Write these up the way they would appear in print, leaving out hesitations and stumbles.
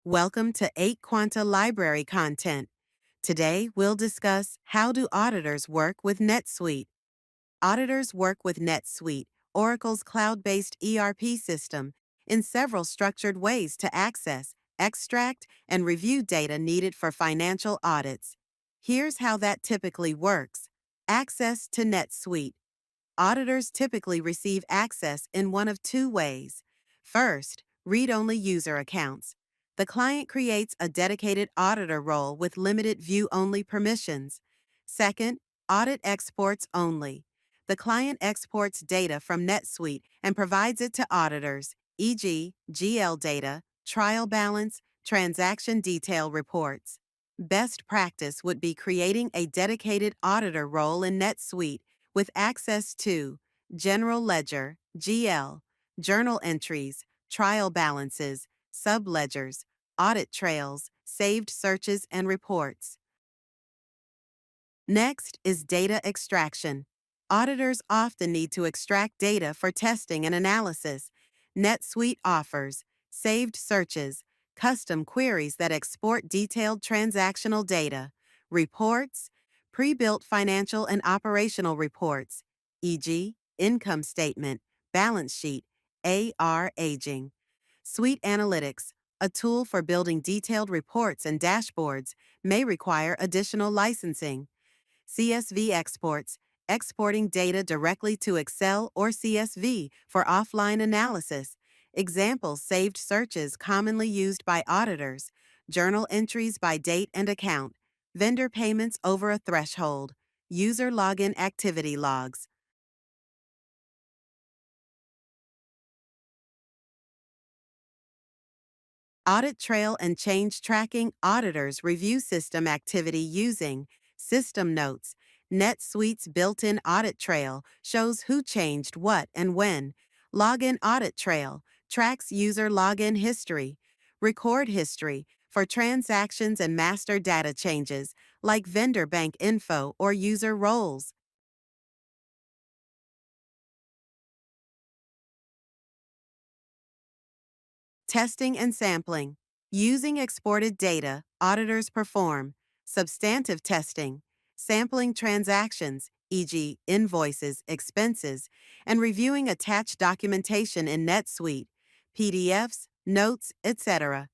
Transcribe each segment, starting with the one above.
Welcome to 8 Quanta Library Content. Today, we'll discuss how do auditors work with NetSuite. Auditors work with NetSuite, Oracle's cloud-based ERP system, in several structured ways to access, extract, and review data needed for financial audits. Here's how that typically works. Access to NetSuite. Auditors typically receive access in one of two ways. First, read-only user accounts. The client creates a dedicated auditor role with limited view-only permissions. Second, audit exports only. The client exports data from NetSuite and provides it to auditors, e.g., GL data, trial balance, transaction detail reports. Best practice would be creating a dedicated auditor role in NetSuite with access to General Ledger, GL, journal entries, trial balances, subledgers, audit trails, saved searches, and reports. Next is data extraction. Auditors often need to extract data for testing and analysis. NetSuite offers saved searches, custom queries that export detailed transactional data, reports, pre-built financial and operational reports, e.g., income statement, balance sheet, AR aging. SuiteAnalytics, a tool for building detailed reports and dashboards, may require additional licensing. CSV exports, exporting data directly to Excel or CSV for offline analysis. Examples: saved searches commonly used by auditors, journal entries by date and account, vendor payments over a threshold, user login activity logs. Audit trail and change tracking. Auditors review system activity using System Notes. NetSuite's built-in audit trail shows who changed what and when. Login audit trail tracks user login history. Record history for transactions and master data changes like vendor bank info or user roles. Testing and sampling. Using exported data, auditors perform substantive testing, sampling transactions, e.g., invoices, expenses, and reviewing attached documentation in NetSuite, PDFs, notes, etc.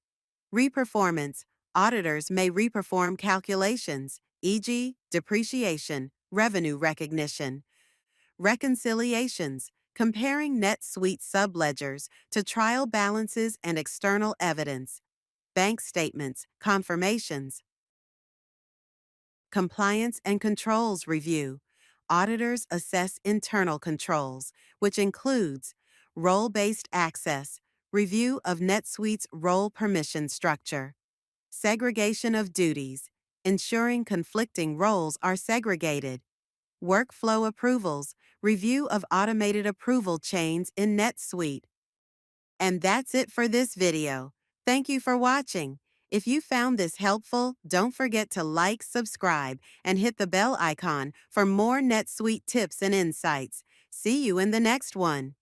Reperformance. Auditors may reperform calculations, e.g., depreciation, revenue recognition. Reconciliations, comparing NetSuite subledgers to trial balances and external evidence. Bank statements, confirmations. Compliance and controls review. Auditors assess internal controls, which includes role-based access, review of NetSuite's role permission structure. Segregation of duties, ensuring conflicting roles are segregated. Workflow approvals, review of automated approval chains in NetSuite. And that's it for this video. Thank you for watching. If you found this helpful, don't forget to like, subscribe, and hit the bell icon for more NetSuite tips and insights. See you in the next one.